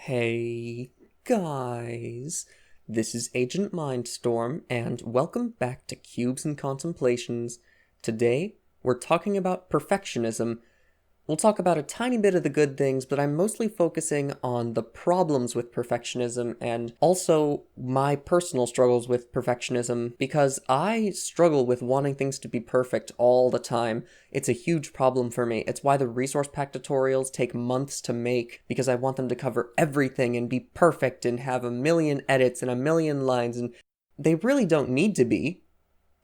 Hey guys, this is AgentMindStorm and welcome back to Cubes and Contemplations. Today, we're talking about perfectionism. We'll talk about a tiny bit of the good things, but I'm mostly focusing on the problems with perfectionism and also my personal struggles with perfectionism because I struggle with wanting things to be perfect all the time. It's a huge problem for me. It's why the resource pack tutorials take months to make because I want them to cover everything and be perfect and have a million edits and a million lines, and they really don't need to be.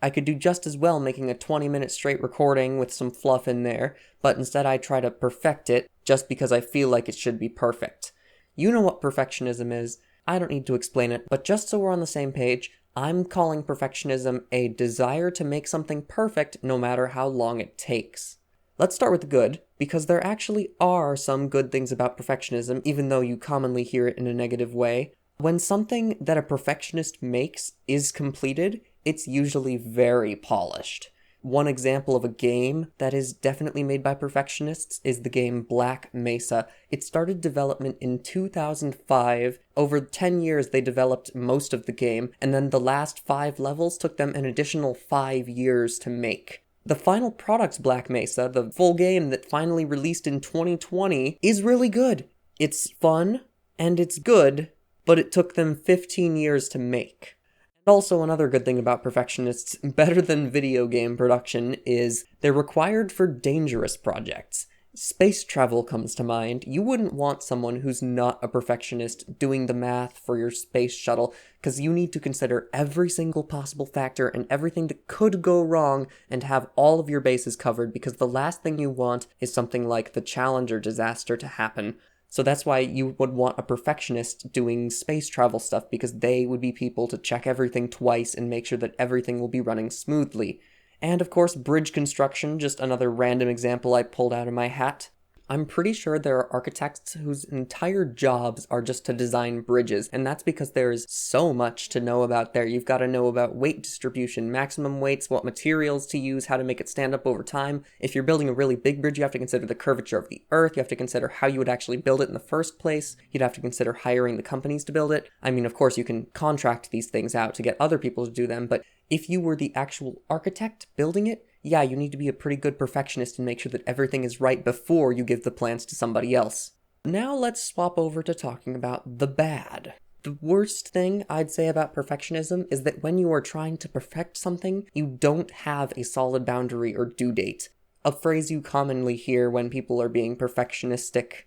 I could do just as well making a 20-minute straight recording with some fluff in there, but instead I try to perfect it just because I feel like it should be perfect. You know what perfectionism is. I don't need to explain it, but just so we're on the same page, I'm calling perfectionism a desire to make something perfect no matter how long it takes. Let's start with the good, because there actually are some good things about perfectionism, even though you commonly hear it in a negative way. When something that a perfectionist makes is completed, it's usually very polished. One example of a game that is definitely made by perfectionists is the game Black Mesa. It started development in 2005. Over 10 years they developed most of the game, and then the last 5 levels took them an additional 5 years to make. The final product, Black Mesa, the full game that finally released in 2020, is really good. It's fun, and it's good, but it took them 15 years to make. Also, another good thing about perfectionists, better than video game production, is they're required for dangerous projects. Space travel comes to mind. You wouldn't want someone who's not a perfectionist doing the math for your space shuttle, because you need to consider every single possible factor and everything that could go wrong and have all of your bases covered, because the last thing you want is something like the Challenger disaster to happen. So that's why you would want a perfectionist doing space travel stuff, because they would be people to check everything twice and make sure that everything will be running smoothly. And of course, bridge construction, just another random example I pulled out of my hat. I'm pretty sure there are architects whose entire jobs are just to design bridges, and that's because there is so much to know about there. You've got to know about weight distribution, maximum weights, what materials to use, how to make it stand up over time. If you're building a really big bridge, you have to consider the curvature of the earth, you have to consider how you would actually build it in the first place, you'd have to consider hiring the companies to build it. I mean, of course, you can contract these things out to get other people to do them, but if you were the actual architect building it, yeah, you need to be a pretty good perfectionist and make sure that everything is right before you give the plans to somebody else. Now let's swap over to talking about the bad. The worst thing I'd say about perfectionism is that when you are trying to perfect something, you don't have a solid boundary or due date. A phrase you commonly hear when people are being perfectionistic.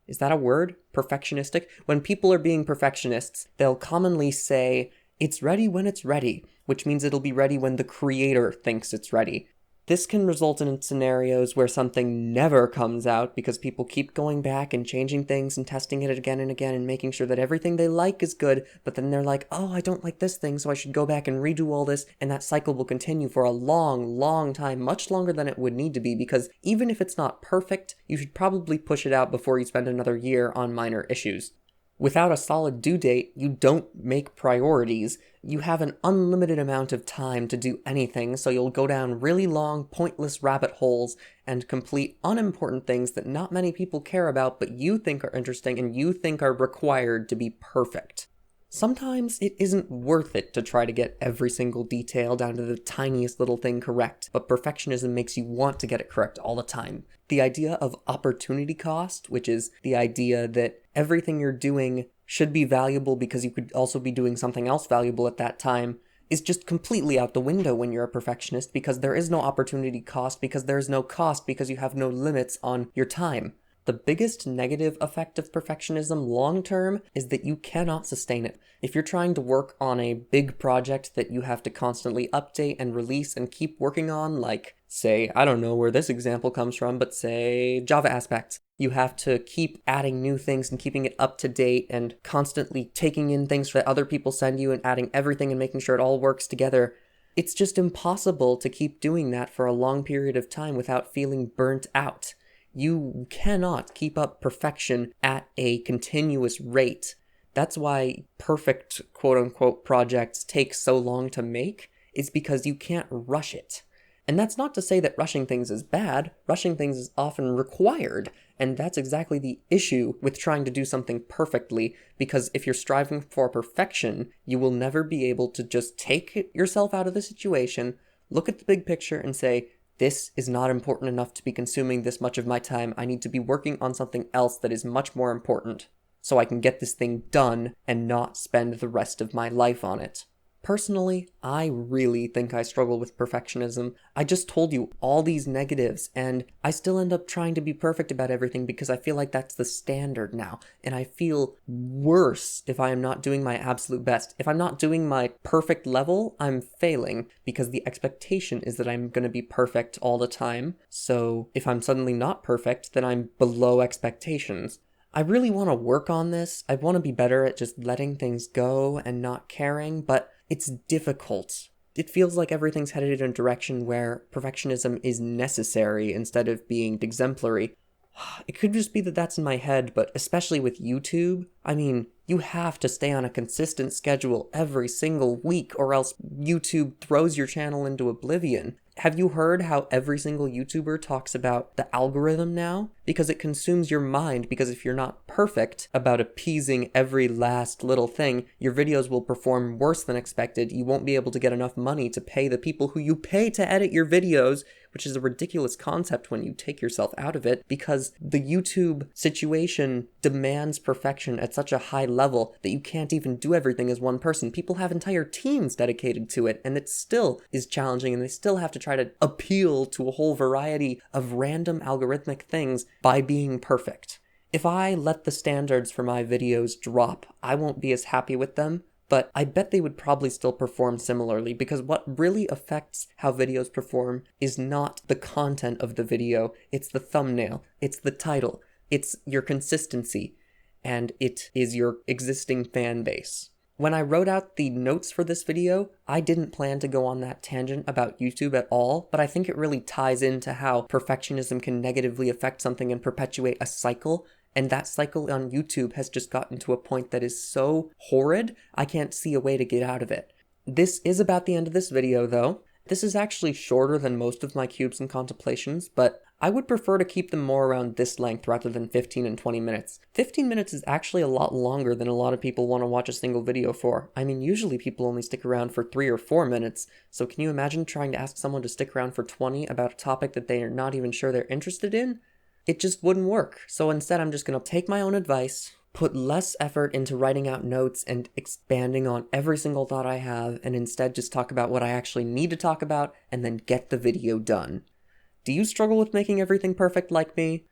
Is that a word? Perfectionistic? When people are being perfectionists, they'll commonly say, "It's ready when it's ready," which means it'll be ready when the creator thinks it's ready. This can result in scenarios where something never comes out because people keep going back and changing things and testing it again and again and making sure that everything they like is good, but then they're like, oh, I don't like this thing, so I should go back and redo all this, and that cycle will continue for a long, long time, much longer than it would need to be, because even if it's not perfect, you should probably push it out before you spend another year on minor issues. Without a solid due date, you don't make priorities. You have an unlimited amount of time to do anything, so you'll go down really long, pointless rabbit holes and complete unimportant things that not many people care about, but you think are interesting and you think are required to be perfect. Sometimes it isn't worth it to try to get every single detail down to the tiniest little thing correct, but perfectionism makes you want to get it correct all the time. The idea of opportunity cost, which is the idea that everything you're doing should be valuable because you could also be doing something else valuable at that time, is just completely out the window when you're a perfectionist, because there is no opportunity cost, because there is no cost, because you have no limits on your time. The biggest negative effect of perfectionism long-term is that you cannot sustain it. If you're trying to work on a big project that you have to constantly update and release and keep working on, like, say, I don't know where this example comes from, but say Java aspects. You have to keep adding new things and keeping it up to date and constantly taking in things that other people send you and adding everything and making sure it all works together. It's just impossible to keep doing that for a long period of time without feeling burnt out. You cannot keep up perfection at a continuous rate. That's why perfect quote-unquote projects take so long to make, is because you can't rush it. And that's not to say that rushing things is bad. Rushing things is often required, And that's exactly the issue with trying to do something perfectly, because if you're striving for perfection, you will never be able to just take yourself out of the situation, look at the big picture and say, this is not important enough to be consuming this much of my time. I need to be working on something else that is much more important, so I can get this thing done and not spend the rest of my life on it. Personally, I really think I struggle with perfectionism. I just told you all these negatives, and I still end up trying to be perfect about everything because I feel like that's the standard now, and I feel worse if I am not doing my absolute best. If I'm not doing my perfect level, I'm failing, because the expectation is that I'm going to be perfect all the time. So if I'm suddenly not perfect, then I'm below expectations. I really want to work on this. I want to be better at just letting things go and not caring, but it's difficult. It feels like everything's headed in a direction where perfectionism is necessary instead of being exemplary. It could just be that that's in my head, but especially with YouTube, I mean, you have to stay on a consistent schedule every single week or else YouTube throws your channel into oblivion. Have you heard how every single YouTuber talks about the algorithm now? Because it consumes your mind, because if you're not perfect about appeasing every last little thing, your videos will perform worse than expected. You won't be able to get enough money to pay the people who you pay to edit your videos, which is a ridiculous concept when you take yourself out of it, because the YouTube situation demands perfection at such a high level that you can't even do everything as one person. People have entire teams dedicated to it, and it still is challenging, and they still have to try to appeal to a whole variety of random algorithmic things by being perfect. If I let the standards for my videos drop, I won't be as happy with them, but I bet they would probably still perform similarly, because what really affects how videos perform is not the content of the video, it's the thumbnail, it's the title, it's your consistency, and it is your existing fan base. When I wrote out the notes for this video, I didn't plan to go on that tangent about YouTube at all, but I think it really ties into how perfectionism can negatively affect something and perpetuate a cycle. And that cycle on YouTube has just gotten to a point that is so horrid, I can't see a way to get out of it. This is about the end of this video, though. This is actually shorter than most of my Cubes and Contemplations, but I would prefer to keep them more around this length rather than 15 and 20 minutes. 15 minutes is actually a lot longer than a lot of people want to watch a single video for. I mean, usually people only stick around for 3 or 4 minutes, so can you imagine trying to ask someone to stick around for 20 about a topic that they are not even sure they're interested in? It just wouldn't work. So instead, I'm just going to take my own advice, put less effort into writing out notes and expanding on every single thought I have, and instead just talk about what I actually need to talk about and then get the video done. Do you struggle with making everything perfect like me?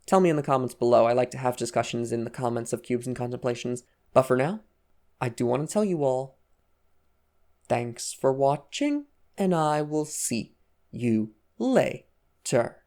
Tell me in the comments below. I like to have discussions in the comments of Cubes and Contemplations. But for now, I do want to tell you all, thanks for watching, and I will see you later.